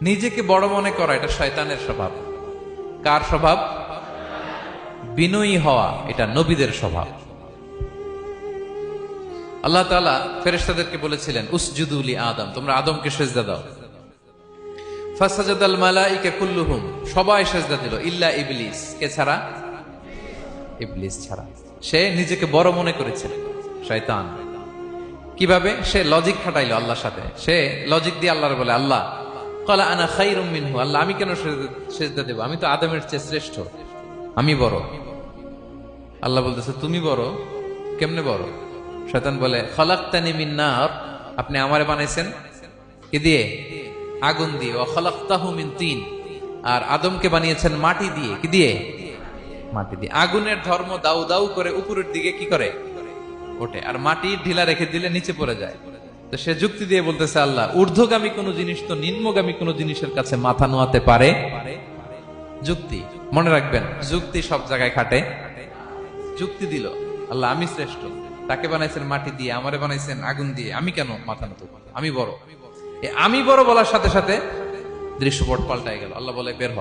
নিজেকে বড় মনে করা এটা শয়তানের স্বভাব। কার স্বভাব? বিনয়ী হওয়া এটা নবীদের স্বভাব। আল্লাহ তাআলা ফেরেশতাদেরকে বলেছিলেন উসজুদু লি আদম, তোমরা আদমকে সিজদা দাও। ফাসাজাদাল মালাইকা কুল্লুহুম, সবাই সিজদা দিল ইল্লা ইবলিস, কে ছাড়া? ইবলিস ছাড়া। সে নিজেকে বড় মনে করেছিল, শয়তান। কিভাবে? সে লজিক খাটাইলো আল্লাহর সাথে। সে লজিক দিয়ে আল্লাহর বলে, আল্লাহ ক্বালা আনা খায়রুম মিনহু, আল্লাহ আমি কেন সিজদা দেব? আমি তো আদমের চেয়ে শ্রেষ্ঠ, আমি বড়। আল্লাহ বলতেছে তুমি বড়? কেমনে বড়? শয়তান বলে খলাকতানি মিন নার, আপনি আমারে বানাইছেন কি দিয়ে? আগুন দিয়ে। ওয়া খলাকতাহু মিন তিন, আর আদমকে বানিয়েছেন মাটি দিয়ে। কি দিয়ে? মাটি দিয়ে। আগুনের ধর্ম দাউ দাউ করে উপরের দিকে কি করে? ওঠে, আর মাটি ঢিলা রেখে দিলে নিচে পড়ে যায়। তো সে যুক্তি দিয়ে বলতেছে আল্লাহ ঊর্ধ্বগামী কোন জিনিস তো নিম্নগামী কোন জিনিসের কাছে মাথা নোয়াতে পারে? যুক্তি, মনে রাখবেন, যুক্তি সব জায়গায় খাটে। যুক্তি দিল আল্লাহ আমি শ্রেষ্ঠ, তাকে বানাইছেন মাটি দিয়ে, আমারে বানাইছেন আগুন দিয়ে, আমি কেন মাথা নত? আমি বড়। আমি বড় বলার সাথে সাথে দৃশ্যপট পাল্টাই গেল। আল্লাহ বলে বের হ।